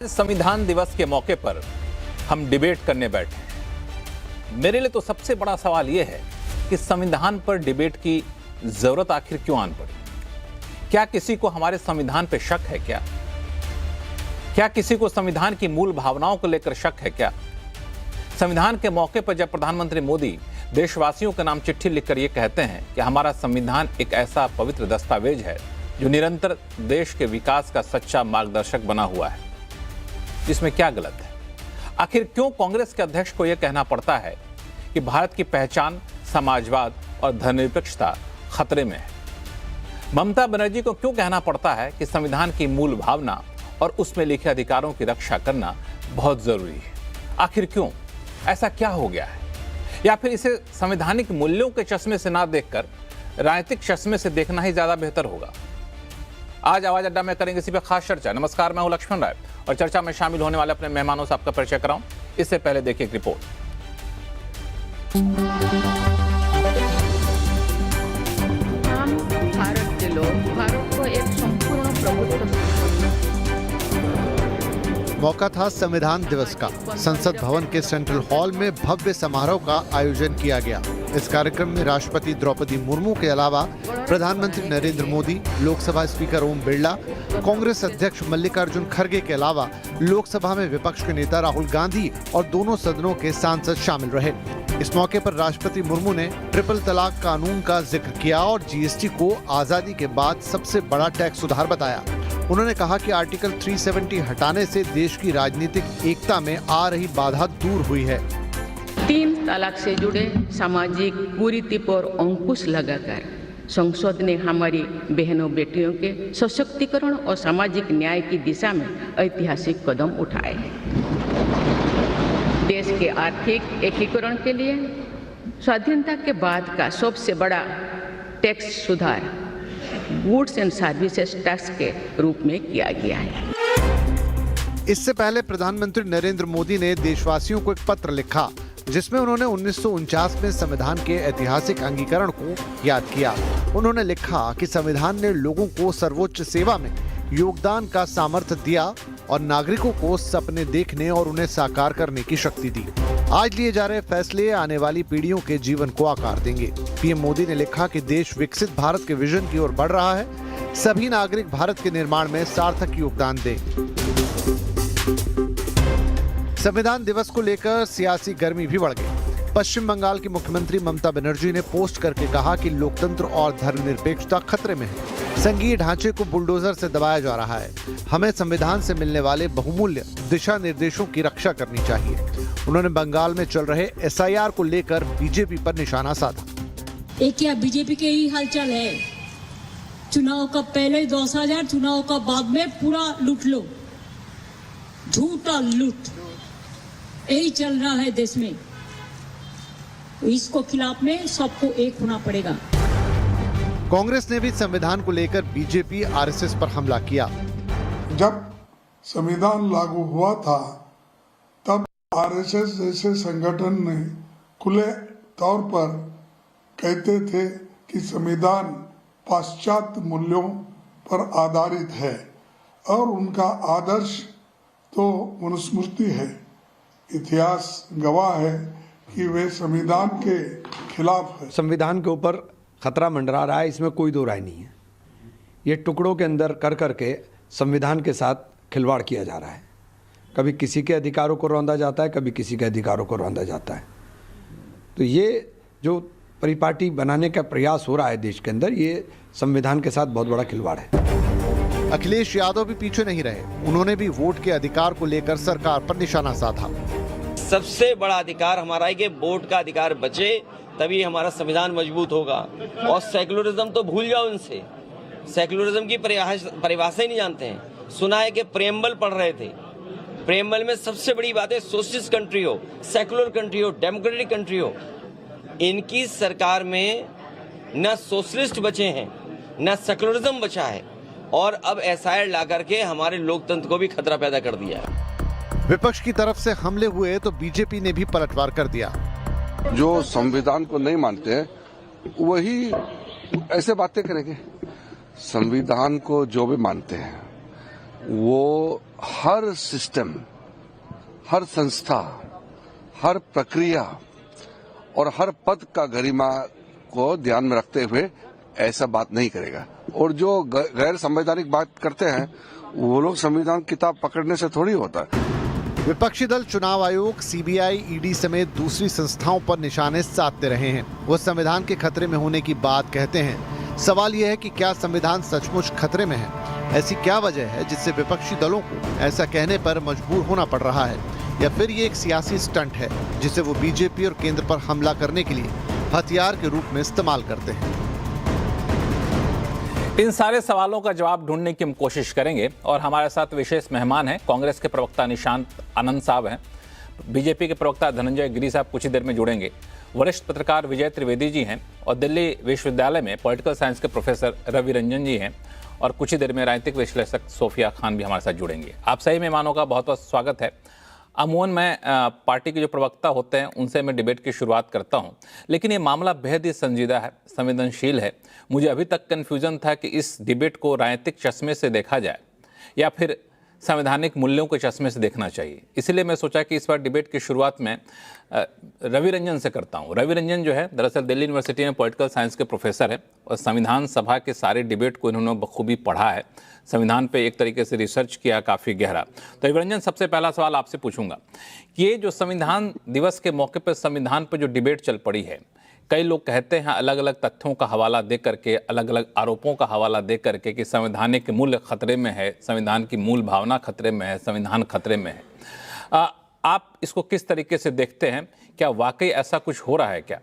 संविधान दिवस के मौके पर हम डिबेट करने बैठे। मेरे लिए तो सबसे बड़ा सवाल यह है कि संविधान पर डिबेट की जरूरत आखिर क्यों आन पड़ी? क्या किसी को हमारे संविधान पर शक है क्या? क्या किसी को संविधान की मूल भावनाओं को लेकर शक है क्या? संविधान के मौके पर जब प्रधानमंत्री मोदी देशवासियों के नाम चिट्ठी लिखकर यह कहते हैं कि हमारा संविधान एक ऐसा पवित्र दस्तावेज है जो निरंतर देश के विकास का सच्चा मार्गदर्शक बना हुआ है, इसमें क्या गलत है? आखिर क्यों कांग्रेस के अध्यक्ष को यह कहना पड़ता है कि भारत की पहचान समाजवाद और धर्मनिरपेक्षता खतरे में है? ममता बनर्जी को क्यों कहना पड़ता है कि संविधान की मूल भावना और उसमें लिखे अधिकारों की रक्षा करना बहुत जरूरी है? आखिर क्यों? ऐसा क्या हो गया है? या फिर इसे संवैधानिक मूल्यों के चश्मे से ना देखकर राजनीतिक चश्मे से देखना ही ज्यादा बेहतर होगा? आज आवाज अड्डा में करेंगे इसी पर खास चर्चा। नमस्कार, मैं हूं लक्ष्मण राय और चर्चा में शामिल होने वाले अपने मेहमानों से आपका परिचय कराऊं। इससे पहले देखिए एक रिपोर्ट। हम भारत के लोग भारत को एक संपूर्ण प्रभुत्व मौका था संविधान दिवस का। संसद भवन के सेंट्रल हॉल में भव्य समारोह का आयोजन किया गया। इस कार्यक्रम में राष्ट्रपति द्रौपदी मुर्मू के अलावा प्रधानमंत्री नरेंद्र मोदी, लोकसभा स्पीकर ओम बिरला, कांग्रेस अध्यक्ष मल्लिकार्जुन खड़गे के अलावा लोकसभा में विपक्ष के नेता राहुल गांधी और दोनों सदनों के सांसद शामिल रहे। इस मौके पर राष्ट्रपति मुर्मू ने ट्रिपल तलाक कानून का जिक्र किया और जीएसटी को आजादी के बाद सबसे बड़ा टैक्स सुधार बताया। उन्होंने कहा कि आर्टिकल 370 हटाने से देश की राजनीतिक एकता में आ रही बाधा दूर हुई है। 3 तलाक से जुड़े सामाजिक कुरीति पर अंकुश लगाकर संसद ने हमारी बहनों बेटियों के सशक्तिकरण और सामाजिक न्याय की दिशा में ऐतिहासिक कदम उठाए हैं। देश के आर्थिक एकीकरण के लिए स्वाधीनता के बाद का सबसे बड़ा टैक्स सुधार गुड्स एंड सर्विसेज टैक्स के रूप में किया गया है। इससे पहले प्रधानमंत्री नरेंद्र मोदी ने देशवासियों को एक पत्र लिखा जिसमें उन्होंने 1949 में संविधान के ऐतिहासिक अंगीकरण को याद किया। उन्होंने लिखा कि संविधान ने लोगों को सर्वोच्च सेवा में योगदान का सामर्थ्य दिया और नागरिकों को सपने देखने और उन्हें साकार करने की शक्ति दी। आज लिए जा रहे फैसले आने वाली पीढ़ियों के जीवन को आकार देंगे। पीएम मोदी ने लिखा कि देश विकसित भारत के विजन की ओर बढ़ रहा है। सभी नागरिक भारत के निर्माण में सार्थक योगदान दें। संविधान दिवस को लेकर सियासी गर्मी भी बढ़ गई। पश्चिम बंगाल की मुख्यमंत्री ममता बनर्जी ने पोस्ट करके कहा कि लोकतंत्र और धर्मनिरपेक्षता खतरे में है। संघीय ढांचे को बुलडोजर से दबाया जा रहा है। हमें संविधान से मिलने वाले बहुमूल्य दिशा निर्देशों की रक्षा करनी चाहिए। उन्होंने बंगाल में चल रहे SIR को लेकर बीजेपी पर निशाना साधा। एक क्या बीजेपी के ही हालचाल है? चुनाव का पहले 10,000, चुनाव का बाद में पूरा लूट लो, झूठा लूट, यही चल रहा है देश में। इसको खिलाफ में सबको एक होना पड़ेगा। कांग्रेस ने भी संविधान को लेकर बीजेपी RSS पर हमला किया। जब संविधान लागू हुआ था तब RSS जैसे संगठन ने खुले तौर पर कहते थे कि संविधान पाश्चात्य मूल्यों पर आधारित है और उनका आदर्श तो मनुस्मृति है। इतिहास गवाह है कि वे संविधान के खिलाफ है। संविधान के ऊपर खतरा मंडरा रहा है, इसमें कोई दो राय नहीं है। ये टुकड़ों के अंदर कर करके संविधान के साथ खिलवाड़ किया जा रहा है। कभी किसी के अधिकारों को रौंदा जाता है, कभी किसी के अधिकारों को रौंदा जाता है। तो ये जो परिपाटी बनाने का प्रयास हो रहा है देश के अंदर, ये संविधान के साथ बहुत बड़ा खिलवाड़ है। अखिलेश यादव भी पीछे नहीं रहे। उन्होंने भी वोट के अधिकार को लेकर सरकार पर निशाना साधा। सबसे बड़ा अधिकार हमारा है कि वोट का अधिकार बचे, तभी हमारा संविधान मजबूत होगा। और सेकुलरिज्म तो भूल जाओ इनसे। सेकुलरिज्म की परिभाषा ही नहीं जानते हैं। सुना है कि प्रेम्बल पढ़ रहे थे। प्रेम्बल में सबसे बड़ी बात है सोशलिस्ट कंट्री हो, सेकुलर कंट्री हो, डेमोक्रेटिक कंट्री हो। इनकी सरकार में न सोशलिस्ट बचे हैं, न सेकुलरिज्म बचा है और अब SIR ला करके हमारे लोकतंत्र को भी खतरा पैदा कर दिया है। विपक्ष की तरफ से हमले हुए तो बीजेपी ने भी पलटवार कर दिया। जो संविधान को नहीं मानते हैं वही ऐसे बातें करेंगे। संविधान को जो भी मानते हैं वो हर सिस्टम, हर संस्था, हर प्रक्रिया और हर पद का गरिमा को ध्यान में रखते हुए ऐसा बात नहीं करेगा। और जो गैर संवैधानिक बात करते हैं वो लोग संविधान किताब पकड़ने से थोड़ी होता है। विपक्षी दल चुनाव आयोग, सीबीआई, ईडी समेत दूसरी संस्थाओं पर निशाने साधते रहे हैं। वो संविधान के खतरे में होने की बात कहते हैं। सवाल यह है कि क्या संविधान सचमुच खतरे में है? ऐसी क्या वजह है जिससे विपक्षी दलों को ऐसा कहने पर मजबूर होना पड़ रहा है? या फिर ये एक सियासी स्टंट है जिसे वो बीजेपी और केंद्र पर हमला करने के लिए हथियार के रूप में इस्तेमाल करते हैं? इन सारे सवालों का जवाब ढूंढने की हम कोशिश करेंगे और हमारे साथ विशेष मेहमान हैं। कांग्रेस के प्रवक्ता निशांत आनंद साहब हैं, बीजेपी के प्रवक्ता धनंजय गिरी साहब कुछ ही देर में जुड़ेंगे, वरिष्ठ पत्रकार विजय त्रिवेदी जी हैं और दिल्ली विश्वविद्यालय में पॉलिटिकल साइंस के प्रोफेसर रवि रंजन जी हैं और कुछ ही देर में राजनीतिक विश्लेषक सोफिया खान भी हमारे साथ जुड़ेंगे। आप सही मेहमानों का बहुत बहुत स्वागत है। अमूमन मैं पार्टी के जो प्रवक्ता होते हैं उनसे मैं डिबेट की शुरुआत करता हूं, लेकिन ये मामला बेहद ही संजीदा है, संवेदनशील है। मुझे अभी तक कन्फ्यूजन था कि इस डिबेट को राजनीतिक चश्मे से देखा जाए या फिर संवैधानिक मूल्यों के चश्मे से देखना चाहिए। इसलिए मैं सोचा कि इस बार डिबेट की शुरुआत में रवि रंजन से करता हूं। रवि रंजन जो है दरअसल दिल्ली यूनिवर्सिटी में पॉलिटिकल साइंस के प्रोफेसर है और संविधान सभा के सारे डिबेट को इन्होंने बखूबी पढ़ा है, संविधान पे एक तरीके से रिसर्च किया काफ़ी गहरा। तो रवि रंजन, सबसे पहला सवाल आपसे पूछूंगा कि ये जो संविधान दिवस के मौके पर संविधान पर जो डिबेट चल पड़ी है, कई लोग कहते हैं अलग अलग तथ्यों का हवाला दे करके, अलग अलग आरोपों का हवाला दे करके कि संवैधानिक मूल्य खतरे में है, संविधान की मूल भावना खतरे में है, संविधान खतरे में है। आप इसको किस तरीके से देखते हैं? क्या वाकई ऐसा कुछ हो रहा है क्या?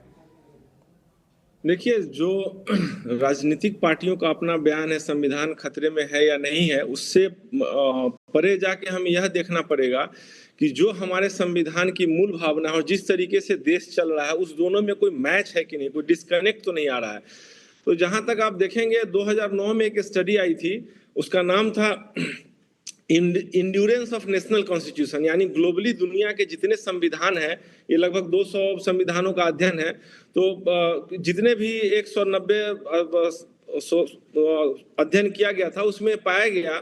देखिए, जो राजनीतिक पार्टियों का अपना बयान है संविधान खतरे में है या नहीं है, उससे परे जाके हम यह देखना पड़ेगा कि जो हमारे संविधान की मूल भावना और जिस तरीके से देश चल रहा है उस दोनों में कोई मैच है कि नहीं, कोई डिस्कनेक्ट तो नहीं आ रहा है। तो जहां तक आप देखेंगे 2009 में एक स्टडी आई थी, उसका नाम था इंड्योरेंस ऑफ नेशनल कॉन्स्टिट्यूशन, यानी ग्लोबली दुनिया के जितने संविधान हैं, ये लगभग 200 संविधानों का अध्ययन है। तो जितने भी 190 अध्ययन किया गया था उसमें पाया गया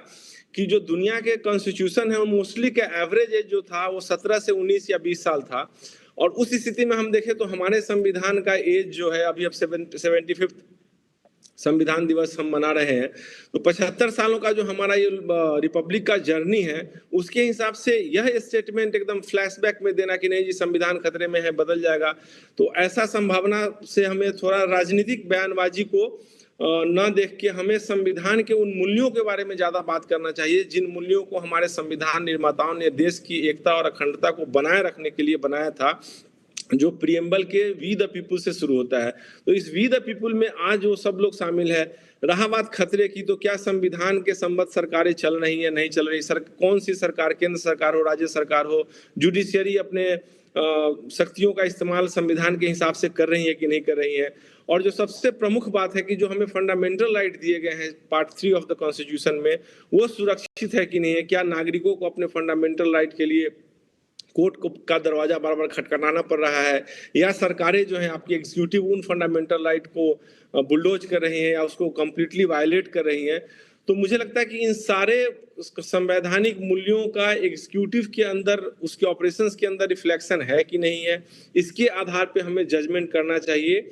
कि जो दुनिया के कॉन्स्टिट्यूशन है वो मोस्टली का एवरेज एज जो था वो 17 से 19 या 20 साल था। और उस स्थिति में हम देखें तो हमारे संविधान का एज जो है अभी अब 75 संविधान दिवस हम मना रहे हैं, तो 75 सालों का जो हमारा ये रिपब्लिक का जर्नी है उसके हिसाब से यह स्टेटमेंट एकदम फ्लैशबैक में देना कि नहीं जी संविधान खतरे में है, बदल जाएगा, तो ऐसा संभावना से हमें थोड़ा राजनीतिक बयानबाजी को न देख के हमें संविधान के उन मूल्यों के बारे में ज्यादा बात करना चाहिए जिन मूल्यों को हमारे संविधान निर्माताओं ने देश की एकता और अखंडता को बनाए रखने के लिए बनाया था, जो प्रियम्बल के वी द पीपुल से शुरू होता है। तो इस वी द पीपुल में आज वो सब लोग शामिल है। रहा बात खतरे की, तो क्या संविधान के संबद्ध सरकारें चल रही है, नहीं चल रही? कौन सी सरकार, केंद्र सरकार हो, राज्य सरकार हो, जुडिशियरी अपने शक्तियों का इस्तेमाल संविधान के हिसाब से कर रही है कि नहीं कर रही है? और जो सबसे प्रमुख बात है कि जो हमें फंडामेंटल राइट दिए गए हैं पार्ट 3 ऑफ द कॉन्स्टिट्यूशन में, वो सुरक्षित है कि नहीं है? क्या नागरिकों को अपने फंडामेंटल राइट के लिए कोर्ट का दरवाजा बार बार खटखटाना पड़ रहा है, या सरकारें जो है आपकी एग्जीक्यूटिव उन फंडामेंटल राइट को बुलडोज कर रही हैं या उसको कंप्लीटली वायलेट कर रही हैं? तो मुझे लगता है कि इन सारे संवैधानिक मूल्यों का एग्जीक्यूटिव के अंदर, उसके ऑपरेशंस के अंदर रिफ्लेक्शन है कि नहीं है, इसके आधार पे हमें जजमेंट करना चाहिए।